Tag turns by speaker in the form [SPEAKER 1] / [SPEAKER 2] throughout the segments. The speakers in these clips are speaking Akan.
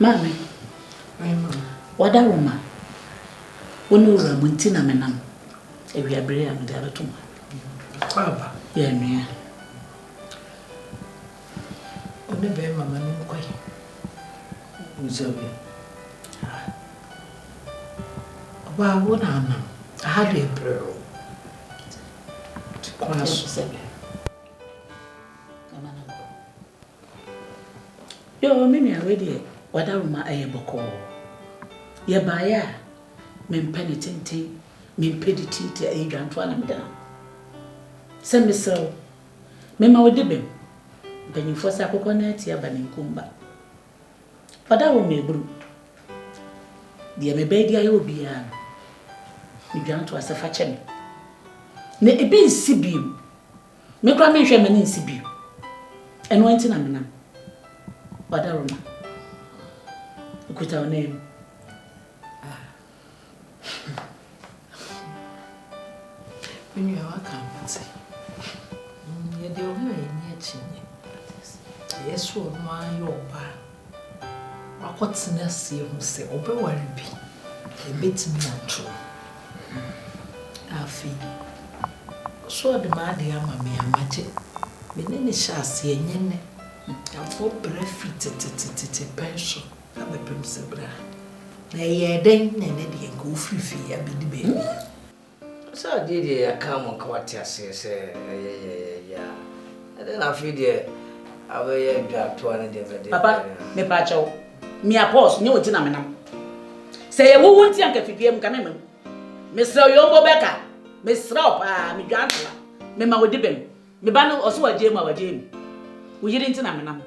[SPEAKER 1] Mami. Wada Roma. Wonu ura munti na menam. Ewi abre ya mede abetom.
[SPEAKER 2] Baba.
[SPEAKER 1] Ya nua.
[SPEAKER 2] One be mama no kwai. Uzabe. Wa wona anam. Aha de bro. Kwa so.
[SPEAKER 1] Yo, mimi already wada Roma ayeboko. Ye baya mempani tente mempediti te ayidwan Twan am da. Se mesrew. Mema wodibem. Mpanyimfo sa akokɔ na atia ba ne nkumba. Wada Roma ebru. De me be dia ye obi ya. Ni dwan to asefa kyem. Ne ebi nsibiem. Me kra me hwɛ mani nsibiem. Eno enti na menam. Wada Roma. Ukuta onem.
[SPEAKER 2] When you are coming, you don't know any chinny. Yes, well, my your bar. What's next year? Who say, Oboy worry be a bit me true. I feel so the my dear mammy, I'm at it. Many shall see a yen. I'm for breath, pencil. I'm a prince. Nay, then, and go free, I be the baby.
[SPEAKER 3] So did you come on Kawatia say, yeah. And then I feel the away drop to an
[SPEAKER 1] Papa, me pacho. Me a pause, no tinamina. Say who won't yank a PM coming. Miss Yombo Becca, Miss Rop, me grandpa, me ma with dibim. Me bano also a jam our jam. We didn't tinamina.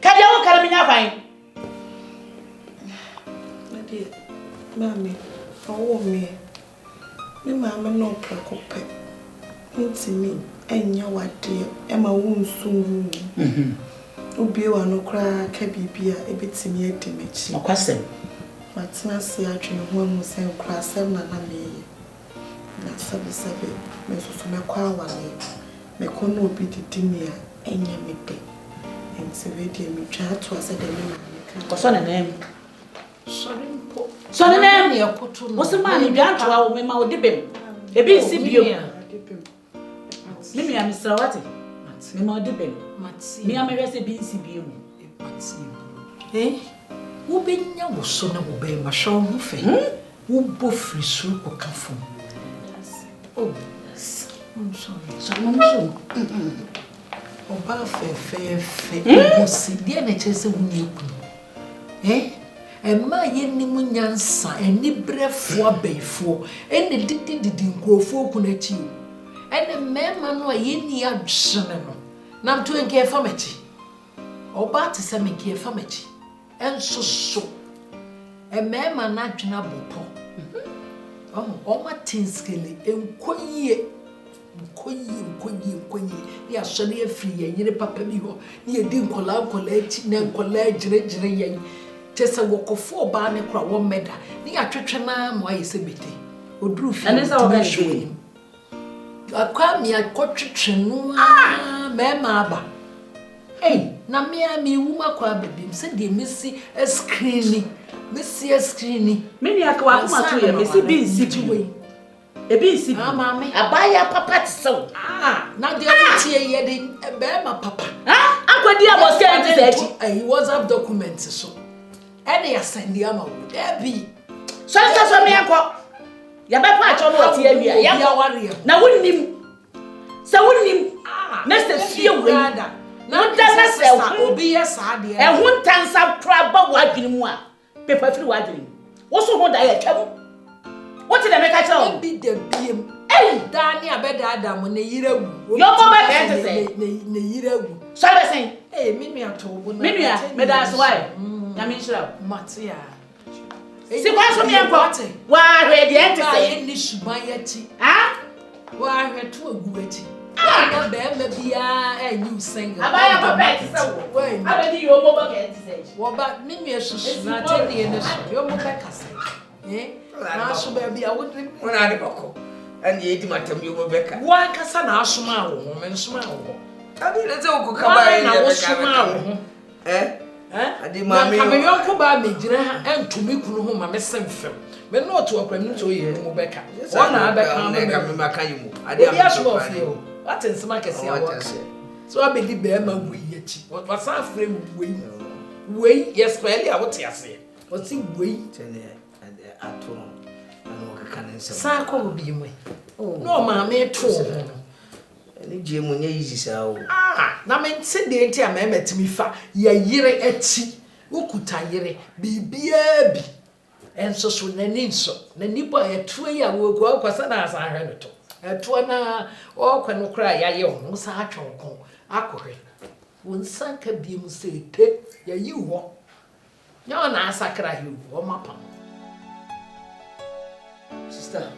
[SPEAKER 1] Can you come in fine?
[SPEAKER 4] Mammy, oh me. Me mamma no precope. Into me, and your what dear, Emma won't soon. Ubi or no cry, cabby a bit to me at image.
[SPEAKER 1] No question.
[SPEAKER 4] But not say I dream one was saying class 7 and me. Not 7, Mrs. McQuarrie. Me con no be the dinner, and ye me pay. And so we did me try to us at the name.
[SPEAKER 1] What's on a name?
[SPEAKER 4] Sorry.
[SPEAKER 1] So the name you put to what's the man you got to our mema with dibim? A bit sibio. Mimi, Mr. Watty. Mema dibim. Me, I'm a recipe sibio.
[SPEAKER 2] Eh? Who been young was so no obey my show who fail? Who both free soup or come from? Oh, yes. I'm sorry.
[SPEAKER 1] So, Mamma,
[SPEAKER 2] Oba fair, see the NHS of you. Eh? And my yenny munyansa, and ni brefo bayfo, and the diddy grofo connect you. And the man no yenny absonano. Nam to care famity. Oba to send me care famity. And so. A man not bopo. Oh, my tin skelly, and quay. They are sunny free, and ye papa miho, near dim collage, name collage, just a walk of 4 barney crowd 1 meter. The attraction, why is a bit? Odroof, and it's all that showing. I call me a cotton, mamma. Hey, now me, woman, crab, said the missy a screeny, missy a screeny. Many are quite much to you, Missy B. Situation. A busy, mammy, a buyer papa so. Now the other yet a bear, my papa. I'm what dear was saying to he was up documents so. And they are sending the ammo, there be. So that's what me uncle. Your papa told what here, young warrior. Now wouldn't him. So wouldn't him. Next few rather. Not does not will be a sad and one time some crab but wiping more. Paper through wiping. What's the one I tell? What did I make a tell? Be the beam. Hey, Danny, I bet Adam when the year. Your mother can't say, the year. So I say, hey, Mimi, I told me, that's why. I mean, sure, Matia. See, what's for me and party? Why, where the end to say, in this Bayeti? Ah? Why, I had 2 good. Ah, maybe I knew singer. I buy a bed, so when I bet you over again. What about Mimi? I should not tell the end. Your mother, eh? I should be a wood when I go. And ye did my tell you, Rebecca. Why can I smile, woman smile?
[SPEAKER 3] Abi na se oku kaba ye
[SPEAKER 2] na wo soma wo.
[SPEAKER 3] Adi mami.
[SPEAKER 2] Na kameyon ko ba megyina ha entumi kunu ho ma mesem fem. Me no to okram ni to ye mu beka. Ona abeka ma me
[SPEAKER 3] maka yimu. Adi
[SPEAKER 2] am so feel. What in some kesi awo. So abedi be ma wu yachi. What san frame we yes fairly a what ase. What see we
[SPEAKER 3] tene ato no. Ano ka kan nsem.
[SPEAKER 2] Sa ko bi mu. No ma me to.
[SPEAKER 3] Ni je mu nya easy sa o.
[SPEAKER 2] Na me nti de nti a me metimi fa ya yire achi. Ukuta yire bibia bi. Enso so nani nso. Nani bo eto ya wo ko akwasa na asa ahwe no to. Eto na o kwa no kra ya ye ho sa atwonko akohwe. Won sanka bi mu se te ya yi wo. Nya na asakra hi wo mapam.
[SPEAKER 3] Sister.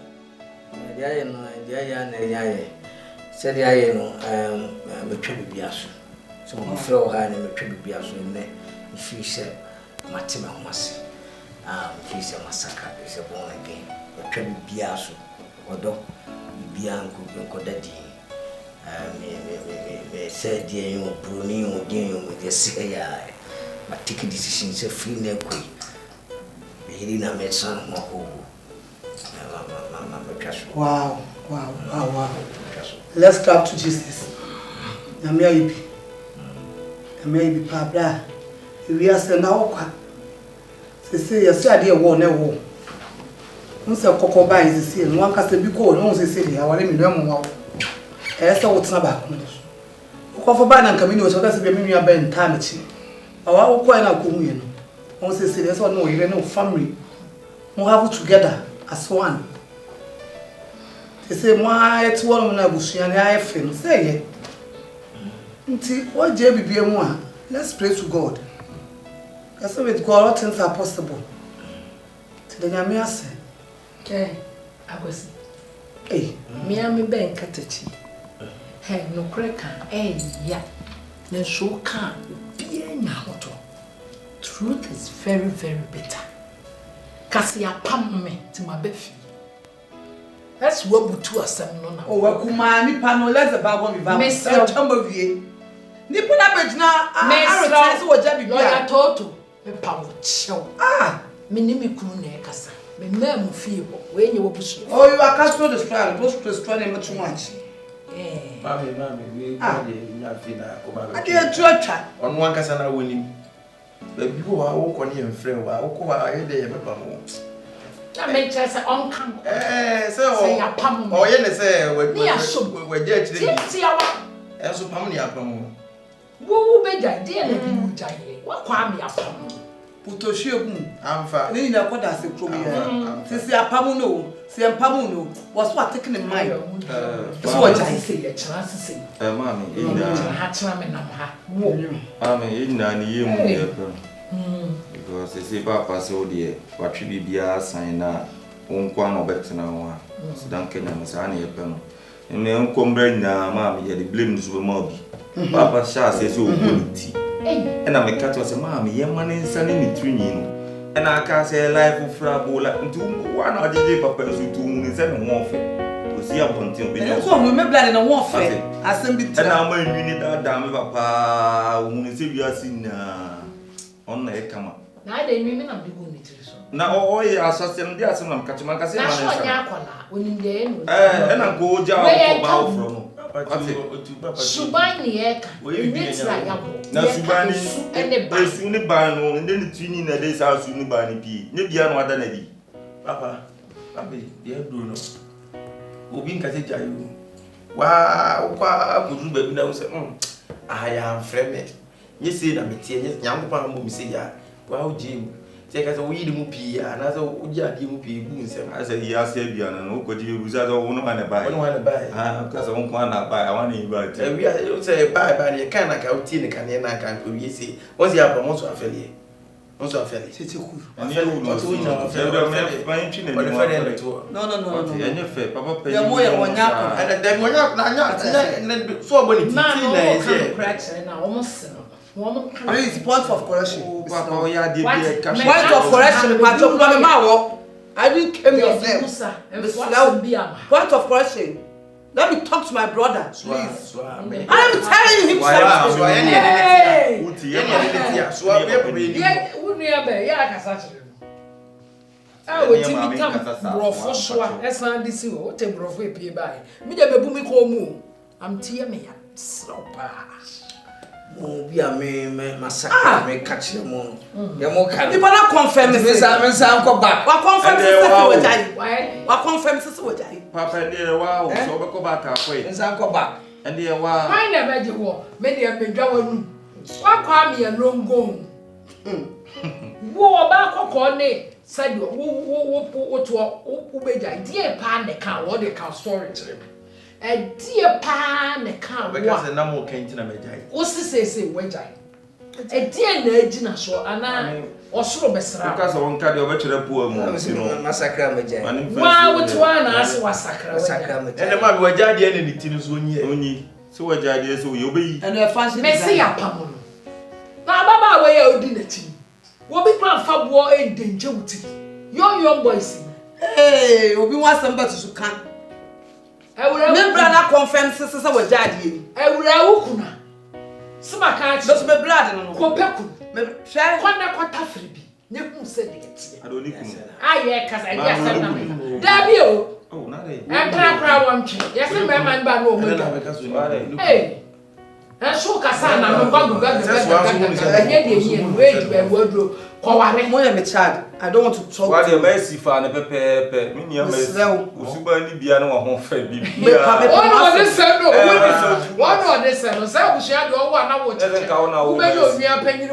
[SPEAKER 3] Ya ye no, ya na ya ye. Said I know me twa bibia so. So mo frɛ wo ha na me twa bibia so ne fi sɛ matema homase. Fi sɛ masaka is born again. Me twa bibia so. Odo bibia nko dadi. Me said ye you bruni you din you me say ya. Ma take decision sɛ free na koi. Me hiri na me san mo ho.
[SPEAKER 5] Wow. Let's clap to Jesus. Namia ibi pabla. We are saying now kwa. Se yesi ade wo na wo. Nse kokoba is see no anka se bi ko no se se dia wale mi no mo wa. Se wo tena ba ko no so. Ko ba na nka mi ni o so ka se bi mi nua ba nta me chi. Awa wo kwa na ko mu ye no. On se se so no yire no family. Mo have together as one. Say moi et one na busua na ayefe no say ye. Nti o je bibie mu a, let's pray to God. Because with God all things are possible. Ti de nyame ase.
[SPEAKER 2] Akwasi.
[SPEAKER 5] Me
[SPEAKER 2] am ben katachi. Hey no kreka ya. Na so ka bia nya hoto. Truth is very very bitter. Kasi ya pam me ti mabefi. That's what we do asem no na.
[SPEAKER 5] Oh wakuma nipa no let's about me ba. Mr. Chamba wie. Nipa na begina arete se wo ja bibia.
[SPEAKER 2] Ya toto me pa wo chew. Me ni me kunu na ekasa. Me ma mu fie ho. We nye wo busu.
[SPEAKER 5] Oh you are cast the strand, those to strand em too much.
[SPEAKER 6] Mami we go dey nya fi na ko ba.
[SPEAKER 5] Ade atwa.
[SPEAKER 6] Onu ankasa na woni. Ba bi wo a wo ko ne emfrɛ wo a wo ko a ye de ye beba mo.
[SPEAKER 2] Na me chese on kan.
[SPEAKER 6] Say
[SPEAKER 2] ya pam.
[SPEAKER 6] Oh ye ne say we je
[SPEAKER 2] chire. Ti ya wa.
[SPEAKER 6] So pam ne ya pam.
[SPEAKER 2] Wo be ja de na bi mu ja ye. Wa kwa me ya pam.
[SPEAKER 5] Putoshi ogun.
[SPEAKER 6] Amfa.
[SPEAKER 5] Ni na koda se krom ya. Sisi apamu no, si empamu no. Was what taking in mind. So what I say ya chance say.
[SPEAKER 6] Mami,
[SPEAKER 2] ha chira me nam ha. Wo.
[SPEAKER 6] Mami, ina ni ye mu ye pam. Because they say papa so dear, what should be bia sign na unkwa no betena ho a. So dan Kenya mo sa na ye pam. And then combre na mami ye the blame so mo bi. Papa sha say so quality. And I make cat was a mami ye man insane ni trinyi no. And I can say life for bola ntu one of the papa so to mu say no ho fe. O si abonti obi.
[SPEAKER 5] And so we me blood na wo fe. Asem bi tira.
[SPEAKER 6] And I ma nwi ni da me papa o mu se bia na on na e kama.
[SPEAKER 2] Na de nwi me na bi go ni tiri so.
[SPEAKER 6] Na o ye asasem de asem na mkachima kase
[SPEAKER 2] na so nya akola oni de no.
[SPEAKER 6] E na go ja o ba ofro no.
[SPEAKER 2] Subani eka. Nitira yabo.
[SPEAKER 6] Na subani esu ni ba no nde ni twini na de sa su ni ba ni pi. Ne bia no ada na di.
[SPEAKER 7] Papa ye do no. Obi nkase jayo. Wa kwa kudu ba bi na wo se ya freme. Nye se na metie nye nyankopan mo mi se ya. Wa o jim. Se ka se wo yi mu pi ya na se wo ji ade mu pi gu nsem.
[SPEAKER 6] Asa ya se bia na no ko ji bu sa so wo no ma na ba.
[SPEAKER 7] Wo no ma na ba.
[SPEAKER 6] Ka se wo kwa na ba. I want you ba.
[SPEAKER 7] E wi a se ba ne kan na ka o ti ne kan na kan ko wi se. Wo se ya ba mo so afeli. Mo so afeli.
[SPEAKER 5] Tete cool.
[SPEAKER 6] Ani wo no so no. Se do me ba ntwi na ni mo.
[SPEAKER 5] No.
[SPEAKER 6] Ya nye fe papa pe.
[SPEAKER 5] Ya mo ya wonya ko.
[SPEAKER 7] And the wonya na nya so bo ni ti na e
[SPEAKER 2] se. Na almost
[SPEAKER 5] I mean, it's point of correction.
[SPEAKER 6] Oh, Papa, yeah, the
[SPEAKER 5] point of correction. I didn't came yourself. Point of correction. Let me talk to my brother, please.
[SPEAKER 3] I'm
[SPEAKER 5] telling him something.
[SPEAKER 2] I will take me come brofo soa esan de si wo te brofo epie bai me de bebu mi ko mu am tie me ya slopa
[SPEAKER 3] mo bi a me massacre me catch them on ya mo kan
[SPEAKER 5] people na confirm me
[SPEAKER 3] say me say anko back
[SPEAKER 5] wa confirm say we jai wa confirm say we jai
[SPEAKER 6] papa dey wow so be ko back akoi
[SPEAKER 3] me say anko back
[SPEAKER 2] and dey wow why na be je wo me dey bedwa wanu wa kwa me ya longo wo ba kokko ne said wo to beja die pa ne ka wo de ka story tire e die pa ne ka wo
[SPEAKER 7] because na mo kenti na mejai
[SPEAKER 2] wo sese wejai e die na agina so ana osoro besra
[SPEAKER 6] because won ka de obetire po amu
[SPEAKER 3] no massacre mejai
[SPEAKER 2] wa wo Twan na ase wasakra
[SPEAKER 3] mejai
[SPEAKER 7] ene ma be wajade ene ni tinu so
[SPEAKER 6] onyi so wajade so ye obeyi
[SPEAKER 5] and the fancy
[SPEAKER 2] me se ya pamo no na baba we ya odi na ti wo bi plan fa bo e denje wuti young boys
[SPEAKER 5] hey obi wan samba to kan me brother confirm sese we jade
[SPEAKER 2] ewura ukuna sima ka chi
[SPEAKER 5] no me brother no
[SPEAKER 2] ko peku
[SPEAKER 5] me share
[SPEAKER 2] kwana kwata firi bi ne kum se de ti
[SPEAKER 6] adoni kum
[SPEAKER 2] aye kasa dia se na me da bi o
[SPEAKER 6] oh na dey
[SPEAKER 2] e pra wan chi yes me man ba no mo hey so kasa na no gwa nye de yin we di be wodro ko ware
[SPEAKER 5] mo ya me child I don't want to talk
[SPEAKER 6] why the mercy fa na pepe me nia mercy usuba ni bia na wo ho fa bi bia
[SPEAKER 2] no dey say no one dey say no say obusia de o wa na wo che wo be no nua panyini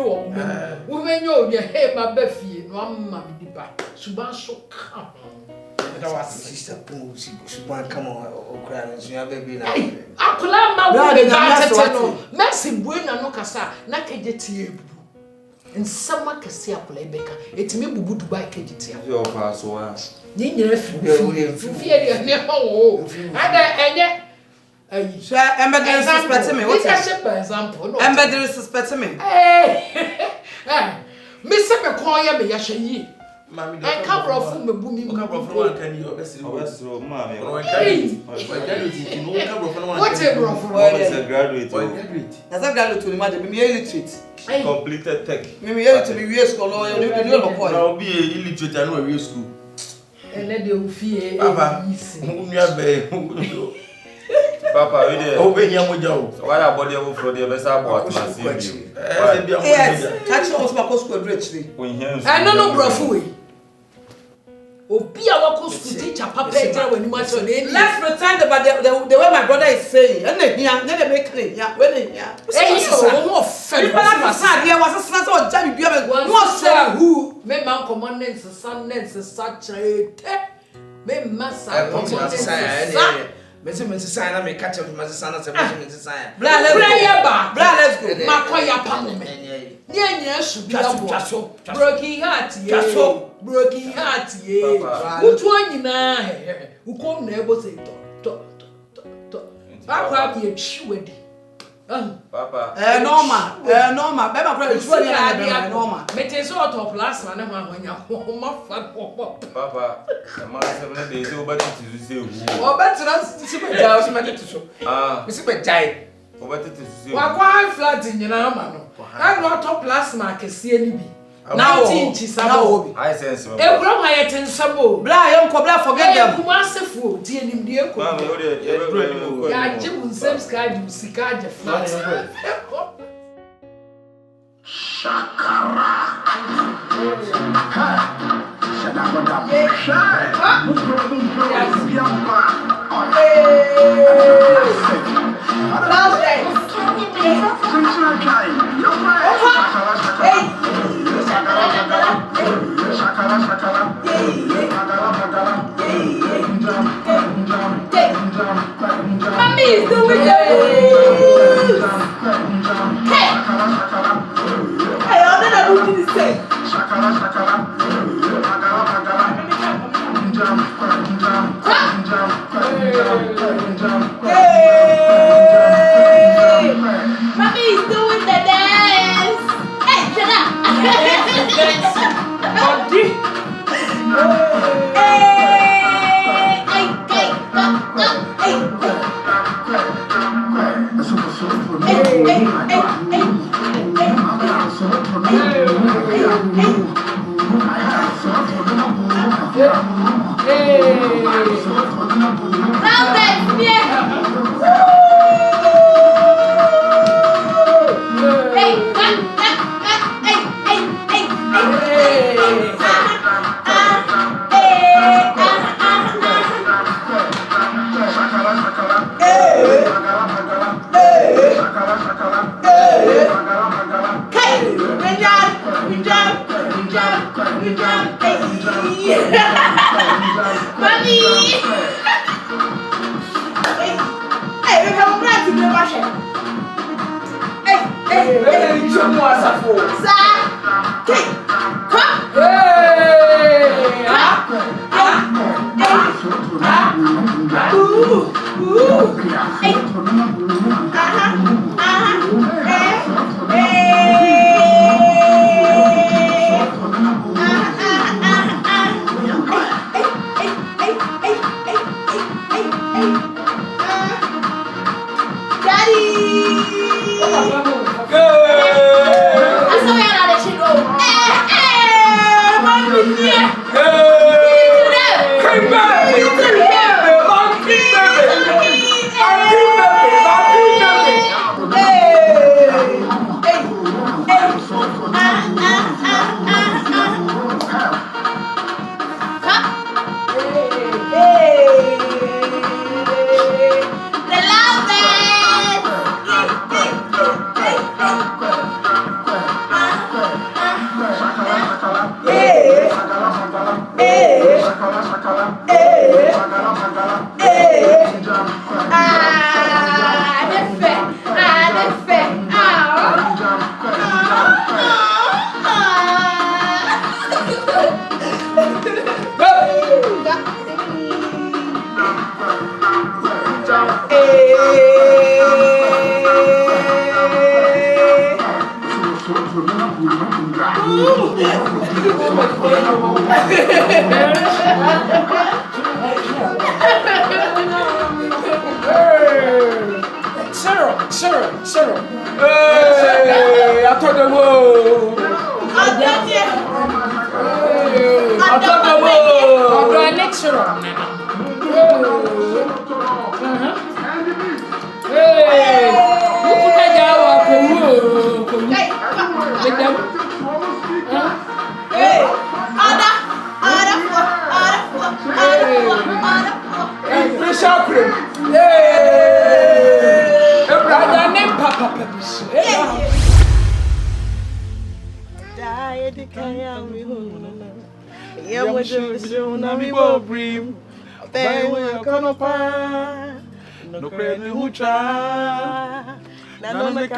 [SPEAKER 2] wo be nyo obi he ma ba fie no amma me di ba suba so ka
[SPEAKER 3] sister come suban come on okra na so ya baby na
[SPEAKER 2] akula ma wo de ba tete no mercy buena no kasa na keje tie ebu nsama kase akula ebeka etime bubu Dubai keje tie
[SPEAKER 6] yo pa so a
[SPEAKER 2] ni nyere fi area ne ho ada enye ayi
[SPEAKER 5] so embedded suspect me what
[SPEAKER 2] is example no
[SPEAKER 5] embedded suspect me
[SPEAKER 2] me se me kon ya me ya hwe yi
[SPEAKER 7] mami
[SPEAKER 2] do ka brofo me bu mi
[SPEAKER 7] ka brofo wan kan yi obesiro
[SPEAKER 6] mami
[SPEAKER 7] wan kan yi graduate no ka brofo wan
[SPEAKER 2] what a brofo
[SPEAKER 6] is a graduate
[SPEAKER 5] that's a graduate to imagine me illiterate
[SPEAKER 6] completed tech
[SPEAKER 5] me to be we school no you no boy
[SPEAKER 7] na obi illiterate and we school
[SPEAKER 2] ene de ofie
[SPEAKER 7] papa unua be
[SPEAKER 6] papa we dey
[SPEAKER 7] obenya moja o
[SPEAKER 6] why abodi ebo fro dey be sa bo atmasi bi
[SPEAKER 5] yes catch us back school directly
[SPEAKER 6] we hear
[SPEAKER 2] no brofo we obi a wako school teacher papa e tell when you match on any
[SPEAKER 5] let's pretend about the way my brother is saying and here they make clean yeah when here
[SPEAKER 2] so mo offend
[SPEAKER 5] people like sad there was a sense of jam bi
[SPEAKER 2] no say who me man commandments sa chete me massa commandments
[SPEAKER 3] me say na me catch up me say na say me say
[SPEAKER 2] bra let's go makoya pamo me nye su broken heart ye utu anyina ukom na ebo say to akwa bi etwiwedi
[SPEAKER 6] papa
[SPEAKER 5] normal be my friend you na normal
[SPEAKER 2] me te so top last man na ahonya ho ma fa
[SPEAKER 6] papa ma se me dey say obetiti say hu
[SPEAKER 3] obetra si be jai o si me tete so me si be jai
[SPEAKER 6] obetiti say
[SPEAKER 2] wa kwa flat nyina ama no I no top last mark kese ni bi na 19 inches abo
[SPEAKER 6] high sense me
[SPEAKER 2] ekura ma yete nsabo
[SPEAKER 5] bra yonko bra forget them
[SPEAKER 2] kuma asefo tie nim de eko
[SPEAKER 6] ma me o dey
[SPEAKER 2] ya jibu nsem skadi usika je flat
[SPEAKER 8] Shakara.
[SPEAKER 2] Mommy is doing it. Hey, I'm not looking to say. Hey, Mommy is doing the dance. Hey, shut up.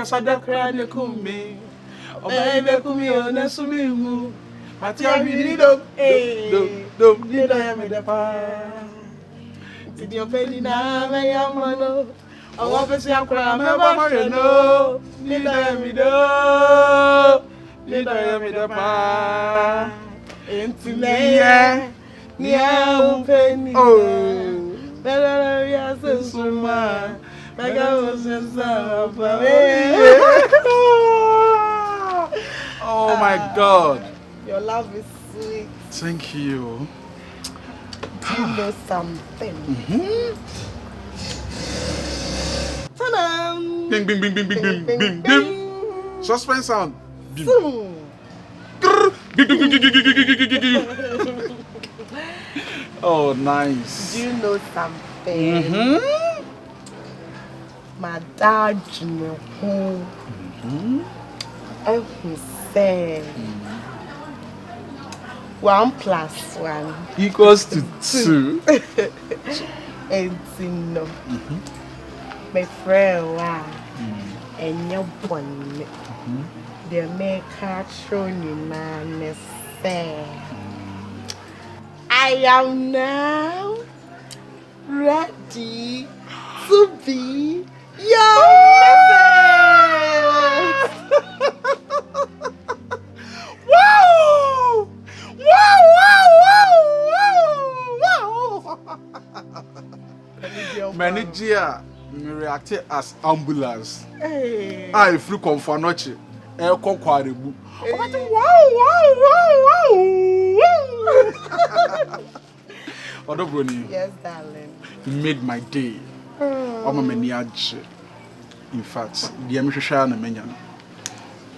[SPEAKER 8] Sada krane kumi, obey kumi ona sumimu. Matia bidi dom, nida ya me depa. Tidi opeli na me yamano, owo pesi akra me ba no. Nida ya me depa. Entile, niya upeni. Bela ya sesuma.
[SPEAKER 9] Oh my God.
[SPEAKER 4] Your love is sweet.
[SPEAKER 9] Thank you.
[SPEAKER 4] Do you know something? Ta-da!
[SPEAKER 9] Bing, bing, bing, bing, bing, bing, bing, bing. Suspense sound. Bing. Oh, nice.
[SPEAKER 4] Do you know something? My dad, you know, who said 1 + 1
[SPEAKER 9] equals to 2.
[SPEAKER 4] And you know, my friend, and your one, the maker shown you, man, say, I am now ready to be your message.
[SPEAKER 9] Wow! Manager, me reacted as ambulance. I flew confanoche. Eko kwarebu. Wow! Odobroni.
[SPEAKER 4] Yes, darling.
[SPEAKER 9] You made my day. Oma meniaje. In fact, the Amishasha na menya.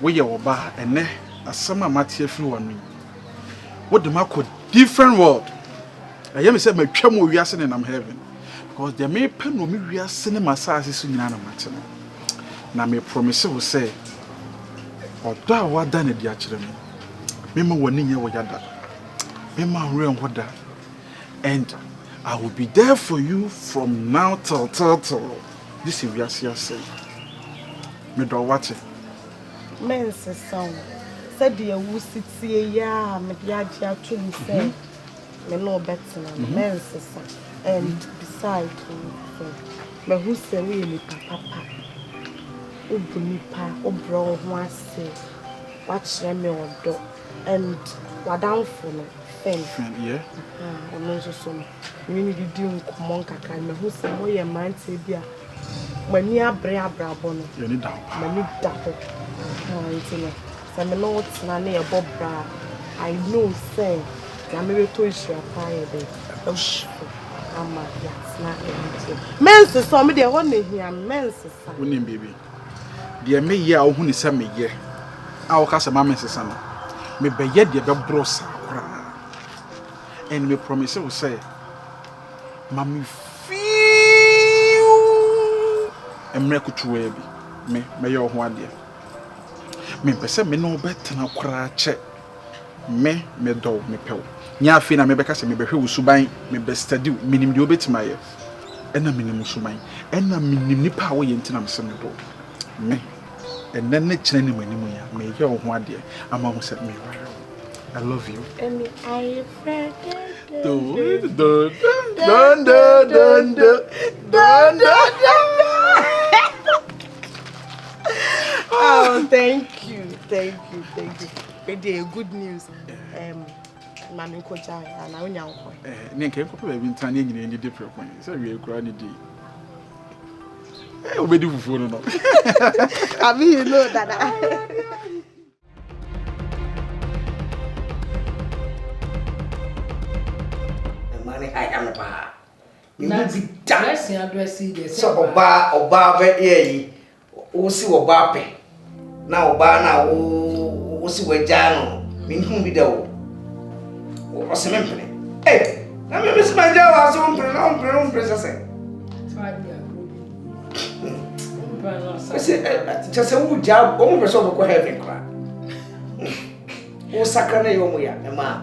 [SPEAKER 9] We are oba ene asama matie free one. What the mark different world. I am say me twam wiase in am heaven. Because there may pen no me wiase ne masase so nyina na mate. Na me promise will say odo a wada na di akire me. Me ma woni nya wo yada. Me ma nre nhoda. And I will be there for you from now till. This is wiase say. Me do what?
[SPEAKER 4] Men's song. Said the Wusitie ya, me the AGYA to me say. Me no better now. Men's song. And besides, me who say we ni papa. Ubuni pa, obro ho say. Watch me odo. And wadan for me. Friend,
[SPEAKER 9] yeah.
[SPEAKER 4] Ono so me ni di nkomon kakra me who say mo ye man te bia. Mani abra bono.
[SPEAKER 9] You need that.
[SPEAKER 4] Mani dapo. Intino. Say me no tina na e bobra. I know say na me to issue apaya dey. Ama ya na e. Mense so me dey ho na hia mense sa.
[SPEAKER 9] Wonim baby. Dey me ye a wo hu ni say me ye. A wo ka say ma mense sa no. Me be ye dey be bros akra. And me promise will say Mami emre kutuwe bi me yo ho ade me pese me no betena kora che me do me pew nya afi na me beka se me behwe usuban me be study minim de obetima ye ena minim usuban ena minim nipa wo ye ntina me se me do me ena ne kire ni manimu ya me yo ho ade ama ho se me I love you.
[SPEAKER 4] And I pray. Oh, thank you. It's good news. Mami koja na onya nko.
[SPEAKER 9] Nenke ko pe bi ntan nyina ni different point. So we kura ni di. Obedi fufu no.
[SPEAKER 4] Abi you know that.
[SPEAKER 3] I am a bar. You
[SPEAKER 1] Na
[SPEAKER 3] need to dance.
[SPEAKER 1] address this.
[SPEAKER 3] So oba be ye o si oba pe. Na oba na o si weja no. Me hu bi da o. O se me mpene. Eh, na me miss my jaw as on mpene say. Just say wo ja o mo be so ko heaven kra. O sakra na yo mo ya e ma.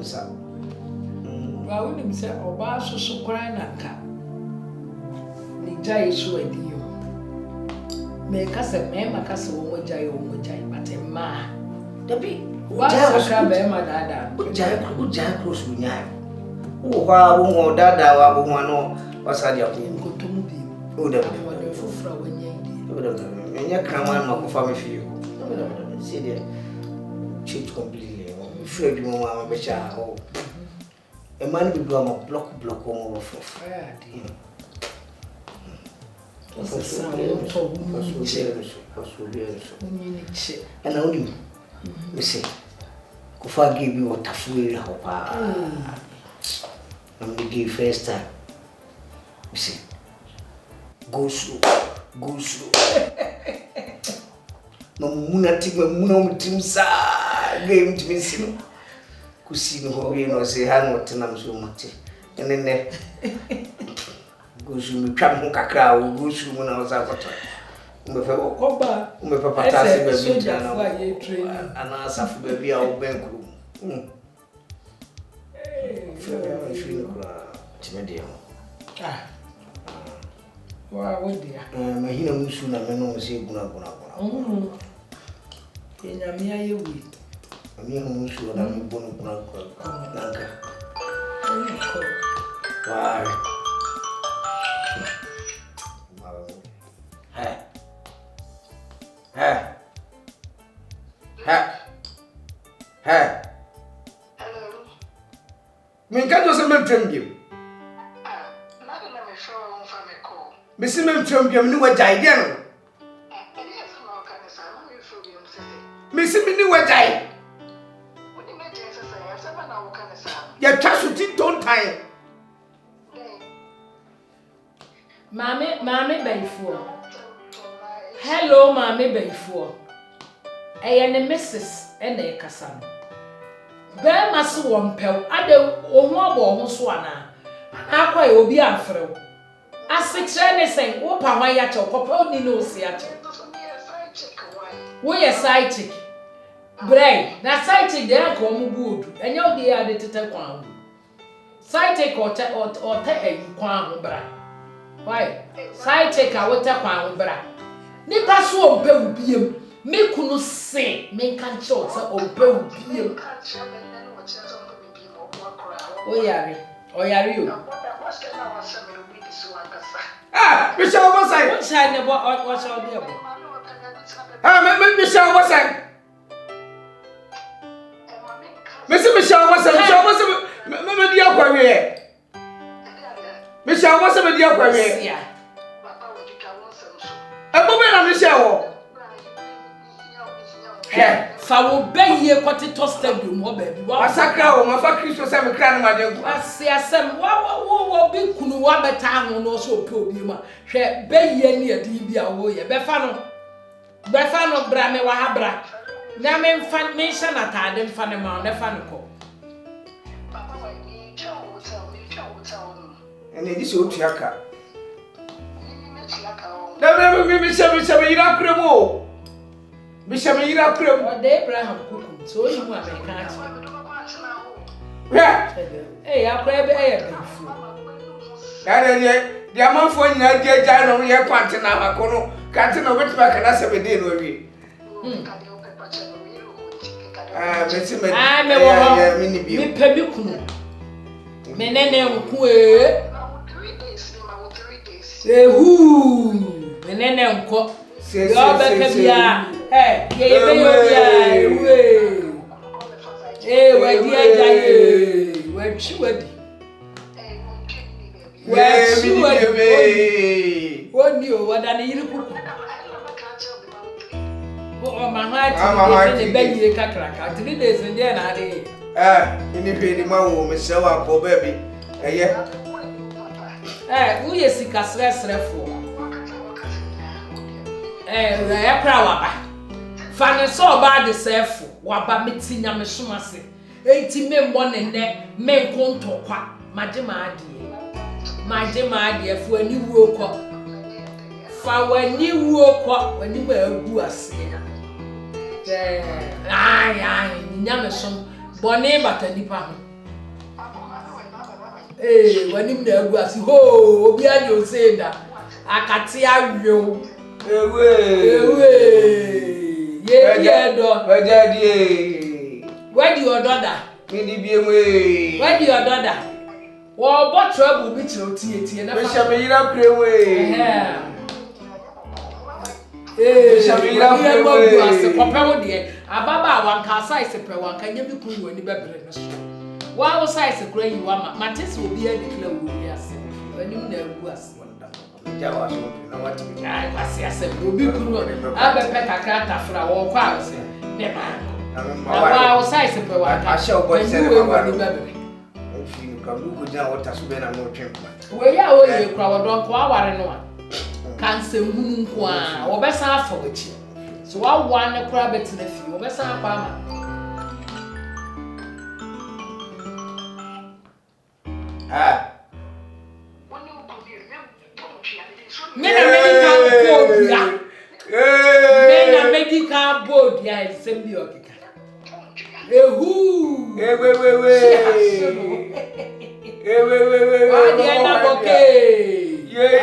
[SPEAKER 3] Sa
[SPEAKER 2] wa wonim se oba soso kran na ka ni jai so adiyo me ka se me ma ka se wo jai but ma
[SPEAKER 3] dabi
[SPEAKER 2] wa sakra be ma dada
[SPEAKER 3] o jai cross wo nya wo ha wo dada wa wo no wasadi akọ
[SPEAKER 2] nkotom bi
[SPEAKER 3] o da
[SPEAKER 2] wa de fufura wo nya idi
[SPEAKER 3] o da nya kraman ma ko fa me fie o da see there change completely Fred mo ma be cha ho e man bi do am block mo fo and only we say ko fa give you what afuere ho pa am the first time we say go slow mamuna mutim sa game to me sino kusi no ho we no say ha no tenam so mate enene go su mi twam ho kakra o go su mu na o sa koto umbe pata se be bi na ana asafu be bi a o benkru
[SPEAKER 2] wa wodia
[SPEAKER 3] mahina musu na meno se guna
[SPEAKER 2] Enyamia yewi.
[SPEAKER 3] Ami hu so na mi bonu kuna nanka. Why? Hey. Hello. Min ka do se me twem bi.
[SPEAKER 10] Na na me show on fa me call.
[SPEAKER 3] Me se me twem bi ni wa jai de no. Missy Minnie, what I?
[SPEAKER 10] What do you make sense? I have 7 hours.
[SPEAKER 3] Ya chasu ti ton time.
[SPEAKER 1] Mame Bayfo. Hello, Mame Bayfo. Eye Mrs. Ene Kasam. Bear masu wompel, ade ohu abo ho so ana. Akwa e obi afrew. Asekre ne sen, wo pa hwan ya che, kopa oni no si ya che. Wo ye side chick. Bray, na side chick de anka omu buodu. Enye odi ya de tete kwan ho. Side chick o te kwan ho bra. Why? Side chick a wo te kwan ho bra. Nipa so ompe ubiem. Me kunu se, me kan cho se ompe ubiem. Oyare o.
[SPEAKER 3] Ah, me shall was I.
[SPEAKER 1] What shall ne what shall be abo?
[SPEAKER 3] Ah, me shall was I. Mr. Michelle was me dia kwa we. Michelle was me dia kwa we.
[SPEAKER 1] Yeah.
[SPEAKER 3] Abo na Michelle.
[SPEAKER 1] Fa wo beye kwete to stadium wo ba bi.
[SPEAKER 3] Wa sakra wo ma fa Kristo se me kra na ma de.
[SPEAKER 1] Ase asem wo bi kunu wa beta ho no so pe obi ma. Hwe beye ne adi bi a wo ye. Befa no bra me wa ha bra. Na me mfa me hye na taade mfa ne ma ne fa ne ko.
[SPEAKER 3] Ene di so tuaka. Na me me ira kremo. Bisha me ira kremo.
[SPEAKER 1] Abraham kuku. So you mu America.
[SPEAKER 3] Yeah.
[SPEAKER 1] Eh akra be eh befu.
[SPEAKER 3] Ya de amanfo nyina di agya no ye kwante na akono. Kante no betima kana se be de no wi.
[SPEAKER 1] Me wo ho. Me pe bi kunu. Me nene nku e. Ehu. Me nene nko. Yo be ke bia. Ye be yo bia. Wadi ajaye. Wadi. Wodi o wada ne yiri kuku. O ma ha ti be yi kakraka 3 days nde na ade.
[SPEAKER 3] Ini pe di ma wo me se wa ko baby. Eye.
[SPEAKER 1] Wo ye sika sresrefo. Ya kra waba. Fa ne so ba de sefo, waba meti nyame somase. Enti me mbɔ ne ne, me nkontokwa, maje ma ade fu ani wuo kɔ. Fa wani wuo kɔ, wani ma agu ase. Nyame som bɔne bata nipa ho. Wani na agu ase ho, obi anyo senda. Akate awew. Ewe. Ye do.
[SPEAKER 3] Bajadi.
[SPEAKER 1] Where do your daughter?
[SPEAKER 3] Me di bi enwe.
[SPEAKER 1] Where do your daughter? Wo bo trouble bi chiro tie na.
[SPEAKER 3] Me sha me yira prewe.
[SPEAKER 1] Sha me yira prewe. Ase kopa wo de. Ababa wanka size pre wanka nya bi kun wani bebere no so. Wa wo size kura yi wa ma tese obi a declare wo wi ase. Wani na agu ase.
[SPEAKER 3] Jawa so na wati.
[SPEAKER 1] Ai kwase ase obi kunu abepe kakra tafra wo kwa ase. Ne ma. Wa wo size pre wanka.
[SPEAKER 3] Asha Oboy se na ba bebere. Enfim, kabu ko ja wota so be na no twem.
[SPEAKER 1] We ya wo ye kura wo don ko aware no a. Kanse hunu nko a wo be san afa wachi. So wa wa ne kura betina fi wo be san akwa ama. Medical board ya sembi okika. Ehu.
[SPEAKER 3] We.
[SPEAKER 1] Adi na boke.
[SPEAKER 3] Yeah.